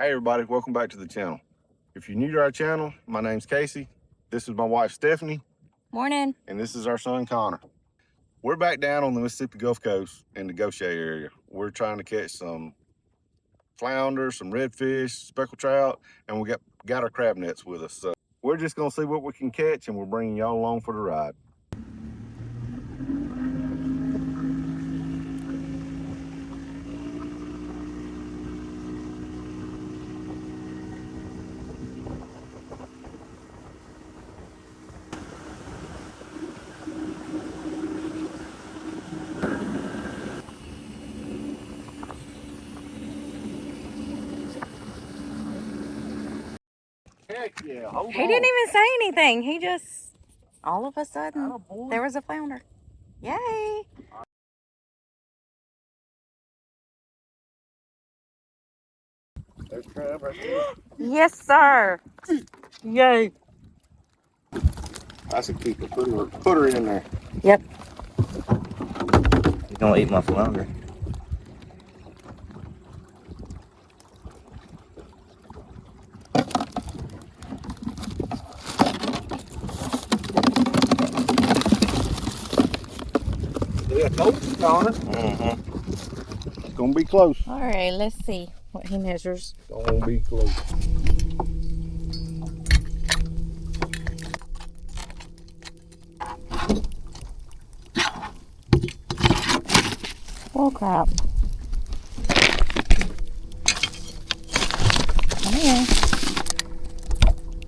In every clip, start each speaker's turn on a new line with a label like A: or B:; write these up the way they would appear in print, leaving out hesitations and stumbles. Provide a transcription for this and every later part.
A: Hey everybody, welcome back to the channel. If you're new to our channel, my name's Casey. This is my wife Stephanie.
B: Morning.
A: And this is our son Connor. We're back down on the Mississippi Gulf Coast in the Goshen area. We're trying to catch some flounder, some redfish, speckled trout, and we got our crab nets with us. So we're just gonna see what we can catch, and we're bringing y'all along for the ride. Heck yeah, hold
B: He
A: on.
B: didn't even say anything. He just, all of a sudden, there was a flounder. Yay.
A: There's crab right there.
B: Yes, sir. Yay.
A: That's a keeper. Put her in there.
B: Yep.
C: He's gonna eat my flounder.
A: Yeah, close, Connor. It's gonna be close.
B: All right, let's see what he measures.
A: It's gonna be close.
B: Oh, crap. Yeah.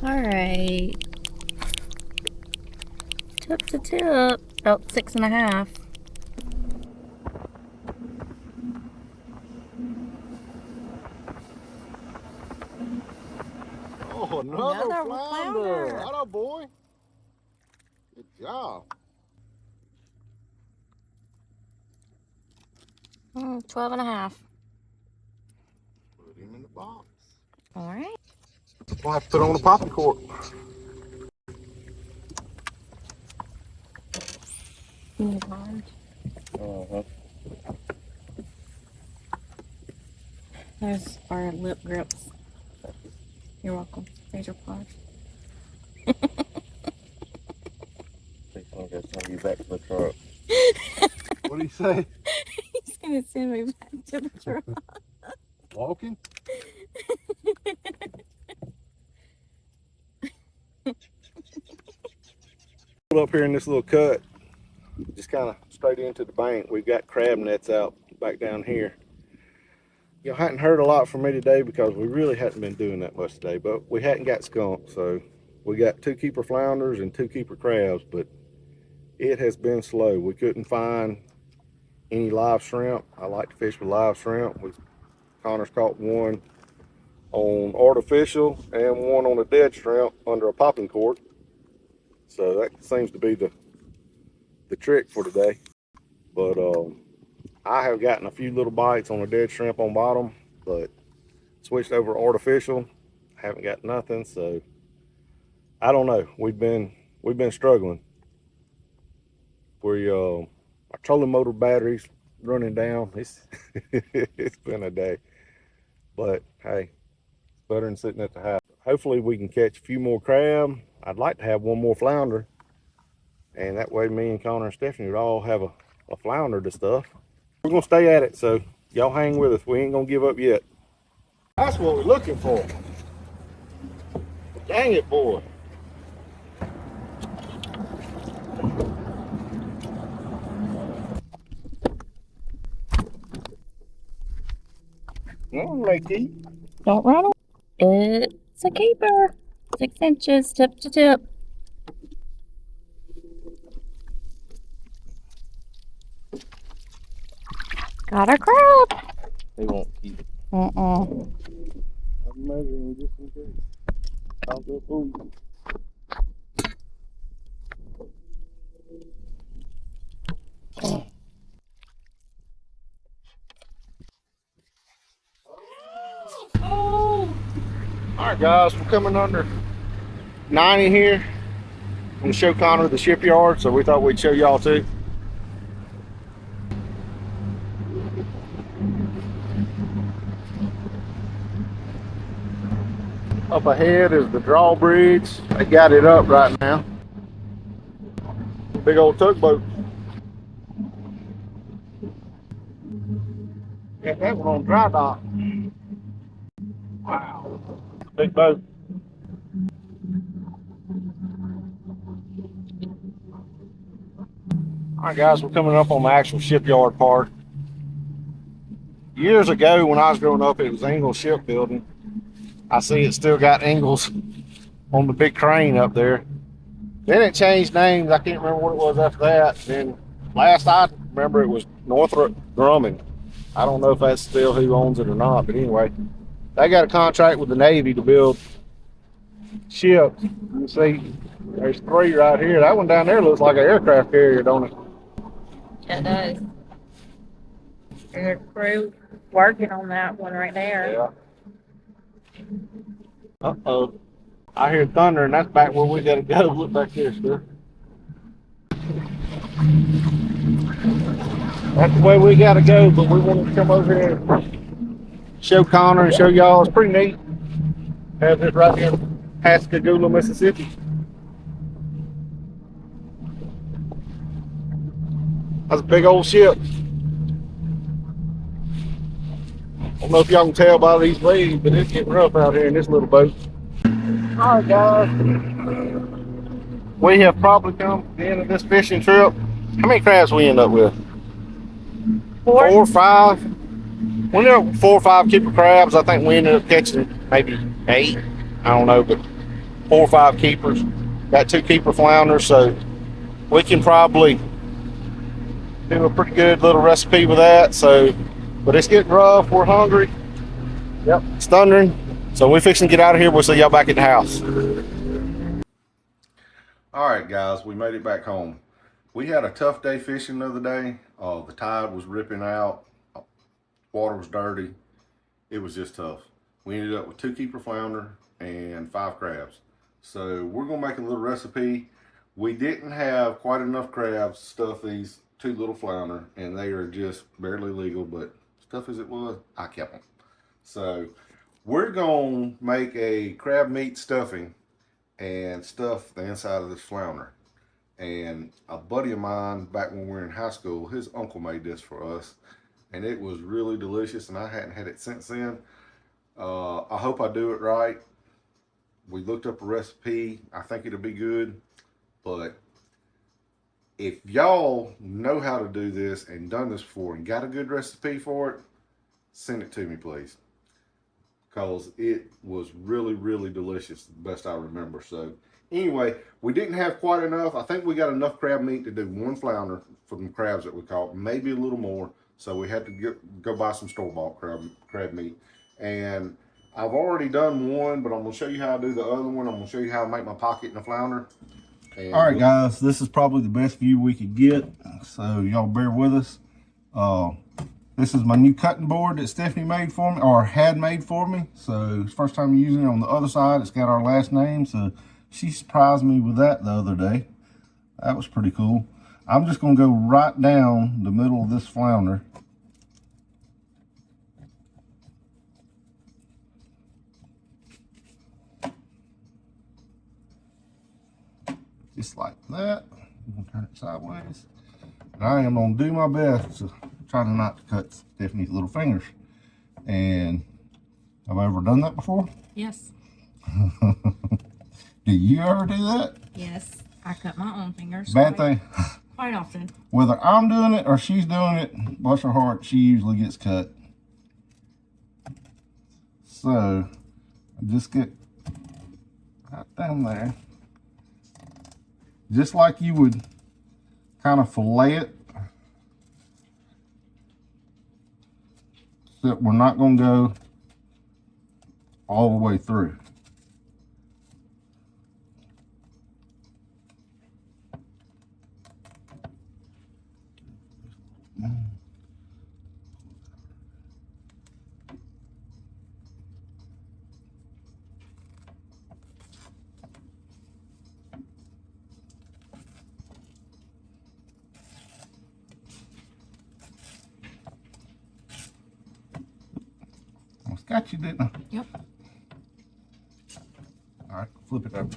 B: All right. Tip to tip, about 6.5.
A: Oh, another flounder.
B: flounder.
A: Atta boy. Good job.
B: 12.5.
A: Put him in the box.
B: All right.
A: We'll have to put on a popping cork.
B: There's our lip grips. You're welcome. There's your pod.
C: He's gonna send you back to the truck.
A: What do you say?
B: He's gonna send me back to the truck.
A: Walking? Up here in this little cut, just kind of straight into the bank, we've got crab nets out back down here. You hadn't heard a lot from me today because we really hadn't been doing that much today, but we hadn't got skunked, so we got 2 keeper flounders and 2 keeper crabs, but it has been slow. We couldn't find any live shrimp. I like to fish with live shrimp. Connor's caught one on artificial and one on a dead shrimp under a popping cork. So that seems to be the trick for today. But I have gotten a few little bites on a dead shrimp on bottom, but switched over artificial, haven't got nothing. So I don't know. We've been struggling. Our trolling motor battery's running down. It's it's been a day, but hey, it's better than sitting at the house. Hopefully we can catch a few more crab. I'd like to have one more flounder, and that way me and Connor and Stephanie would all have a flounder to stuff. We're gonna stay at it, so y'all hang with us. We ain't gonna give up yet. That's what we're looking for. Dang it, boy. All right, Keith.
B: Don't run away. It's a keeper. 6 inches, tip to tip. Got our crab.
C: He won't keep it.
A: I'm measuring just in case. I'll go fool. All right, guys, we're coming under 90 here. I'm gonna show Connor the shipyard, so we thought we'd show y'all too. Up ahead is the drawbridge. They got it up right now. Big old tugboat. Got that one on dry dock. Wow. Big boat. Alright guys, we're coming up on the actual shipyard part. Years ago when I was growing up, it was Ingalls Shipbuilding. I see it still got Ingalls on the big crane up there. Then it changed names. I can't remember what it was after that. Then last I remember it was Northrop Grumman. I don't know if that's still who owns it or not, but anyway, they got a contract with the Navy to build ships. You see, there's 3 right here. That one down there looks like an aircraft carrier, don't it?
B: It does. There's a crew working on that one right there.
A: Yeah. Uh-oh. I hear thunder, and that's back where we gotta go. Look back there, sir. That's the way we gotta go, but we wanted to come over here and show Connor and show y'all. It's pretty neat. Have this right here in Pascagoula, Mississippi. That's a big old ship. I don't know if y'all can tell by these waves, but it's getting rough out here in this little boat. Alright guys, we have probably come to the end of this fishing trip. How many crabs we end up with? 4 or 5. We ended up with 4 or 5 keeper crabs. I think we ended up catching maybe 8. I don't know, but 4 or 5 keepers. Got 2 keeper flounders, so we can probably do a pretty good little recipe with that. So, but it's getting rough. We're hungry. Yep, it's thundering. So we're fixing to get out of here. We'll see y'all back at the house. All right, guys, we made it back home. We had a tough day fishing the other day. The tide was ripping out. Water was dirty. It was just tough. We ended up with 2 keeper flounder and 5 crabs. So we're gonna make a little recipe. We didn't have quite enough crabs to stuff these 2 little flounder, and they are just barely legal, but tough as it was, I kept them. So we're gonna make a crab meat stuffing and stuff the inside of this flounder. And a buddy of mine, back when we were in high school, his uncle made this for us, and it was really delicious, and I hadn't had it since then. I hope I do it right. We looked up a recipe. I think it'll be good, but if y'all know how to do this and done this before and got a good recipe for it, send it to me, please, because it was really, really delicious, the best I remember. So anyway, we didn't have quite enough. I think we got enough crab meat to do 1 flounder for the crabs that we caught, maybe a little more. So we had to go buy some store-bought crab meat. And I've already done one, but I'm gonna show you how I do the other one. I'm gonna show you how I make my pocket in the flounder. And all right, guys, this is probably the best view we could get, so y'all bear with us. This is my new cutting board that Stephanie made for me, or had made for me. So it's first time using it. On the other side, it's got our last name. So she surprised me with that the other day. That was pretty cool. I'm just gonna go right down the middle of this flounder. Just like that. I'm gonna turn it sideways. And I am gonna do my best to try to not to cut Stephanie's little fingers. And have I ever done that before?
B: Yes.
A: Do you ever do that?
B: Yes. I cut my own fingers.
A: Bad thing.
B: Quite often.
A: Whether I'm doing it or she's doing it, bless her heart, she usually gets cut. So I just get right down there. Just like you would kind of fillet it. Except we're not going to go all the way through. Almost got you, didn't I?
B: Yep.
A: All right, flip it over.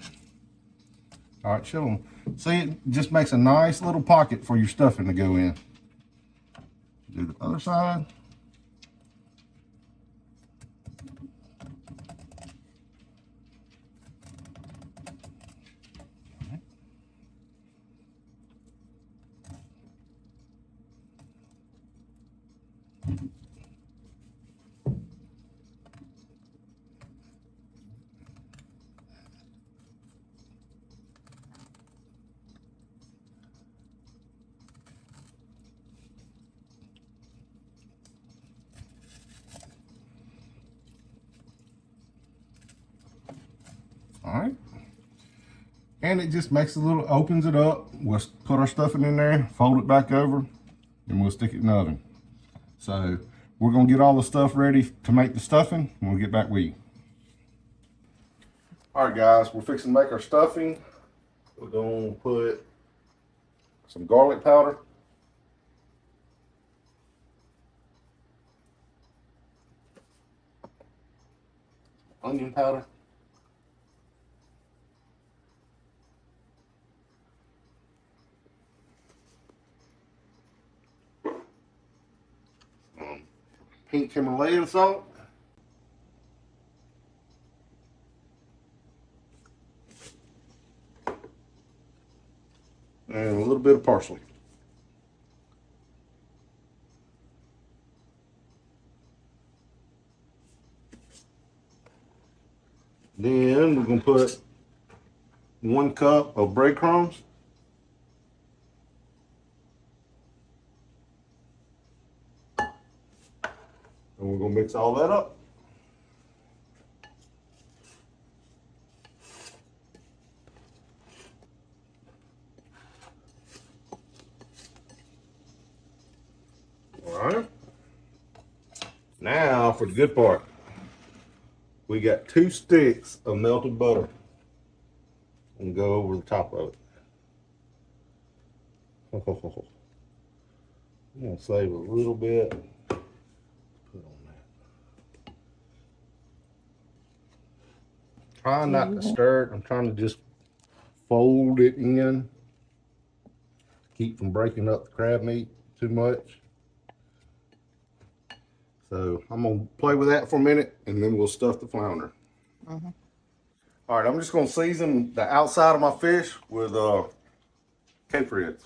A: All right, show them. See, it just makes a nice little pocket for your stuffing to go in. Do the other side. All right. And it just makes a little, opens it up. We'll put our stuffing in there, fold it back over, and we'll stick it in the oven. So we're gonna get all the stuff ready to make the stuffing, and we'll get back with you. All right, guys, we're fixing to make our stuffing. We're gonna put some garlic powder. Onion powder. Pink Himalayan salt. And a little bit of parsley. Then we're going to put 1 cup of breadcrumbs. And we're going to mix all that up. All right. Now for the good part. We got 2 sticks of melted butter. And go over the top of it. I'm going to save a little bit. Put on that. Try not to stir it. I'm trying to just fold it in. Keep from breaking up the crab meat too much. So I'm going to play with that for a minute and then we'll stuff the flounder. All right, I'm just going to season the outside of my fish with capers.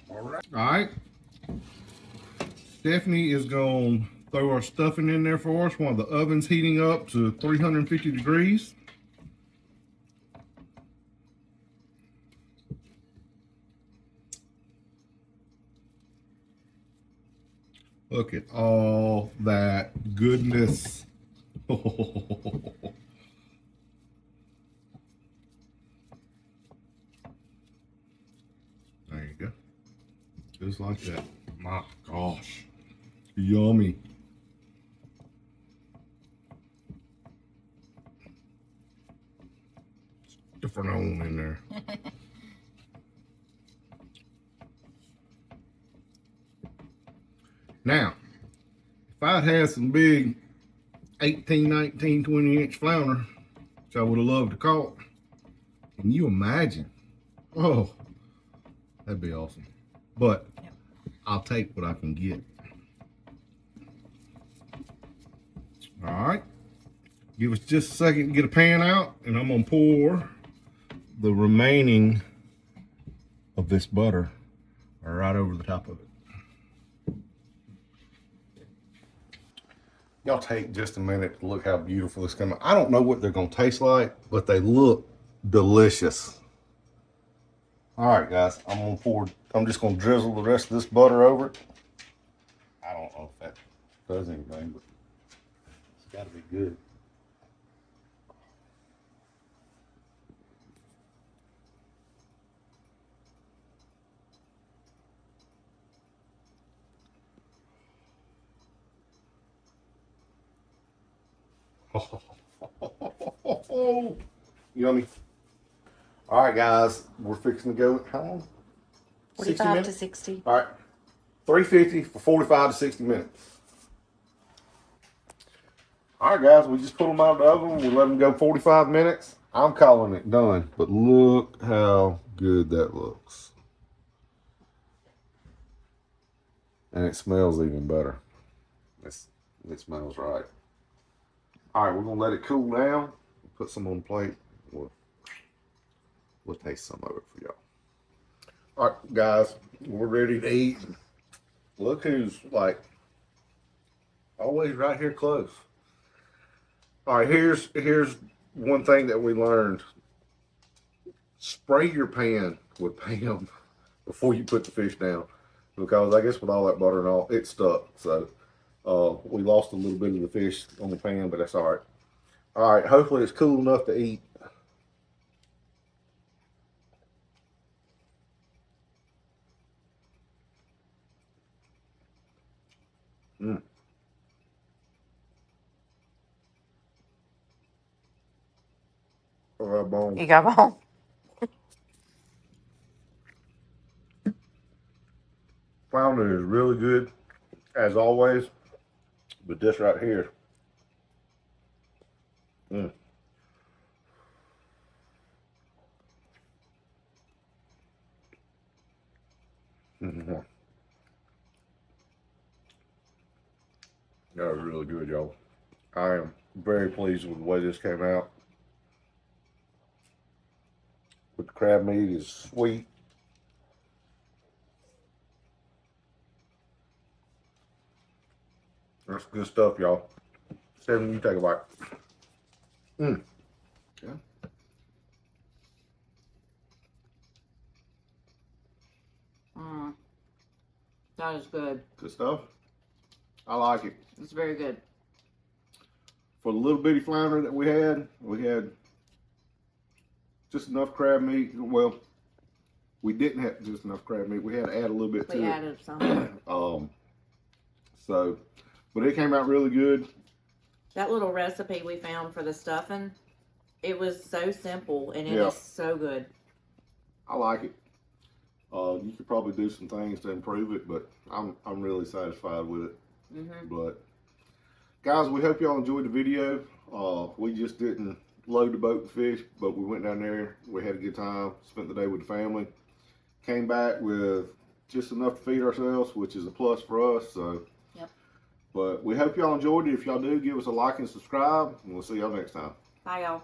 A: All right. Stephanie is going to throw our stuffing in there for us while the oven's heating up to 350 degrees. Look at all that goodness. There you go. Just like that. My gosh. Yummy. Different on in there. Now, if I'd had some big 18, 19, 20-inch flounder, which I would have loved to caught, can you imagine? Oh, that'd be awesome. But I'll take what I can get. All right. Give us just a second to get a pan out, and I'm going to pour the remaining of this butter right over the top of it. Y'all take just a minute to look how beautiful it's coming. I don't know what they're going to taste like, but they look delicious. All right, guys, I'm just going to drizzle the rest of this butter over it. I don't know if that does anything, but it's got to be good. Yummy. All right, guys, we're fixing to go. How long?
B: 45 to 60.
A: All right, 350 for 45 to 60 minutes. All right, guys, we just put them out of the oven. We let them go 45 minutes. I'm calling it done, but look how good that looks. And it smells even better. It smells right. All right, we're gonna let it cool down. Put some on the plate. We'll taste some of it for y'all. All right, guys, we're ready to eat. Look who's like always right here close. All right, here's one thing that we learned. Spray your pan with Pam before you put the fish down, because I guess with all that butter and all, it stuck. So we lost a little bit of the fish on the pan, but that's all right. All right, hopefully it's cool enough to eat. Mm. Bone.
B: You got bone?
A: Flounder is really good, as always, but this right here. Mm. Mm-hmm. That was really good, y'all. I am very pleased with the way this came out. But the crab meat is sweet. That's good stuff, y'all. Steven, you take a bite. Mm. Yeah.
B: That is good.
A: Good stuff. I like it.
B: It's very good.
A: For the little bitty flounder that we had just enough crab meat. Well, we didn't have just enough crab meat. We had to add a little bit to it.
B: We added some.
A: So, but it came out really good.
B: That little recipe we found for the stuffing, it was so simple and it
A: Yeah.
B: is so good.
A: I like it. You could probably do some things to improve it, but I'm really satisfied with it.
B: Mm-hmm.
A: But guys, we hope y'all enjoyed the video. We just didn't load the boat with fish, but we went down there. We had a good time. Spent the day with the family. Came back with just enough to feed ourselves, which is a plus for us. So,
B: yep.
A: But we hope y'all enjoyed it. If y'all do, give us a like and subscribe, and we'll see y'all next time.
B: Bye, y'all.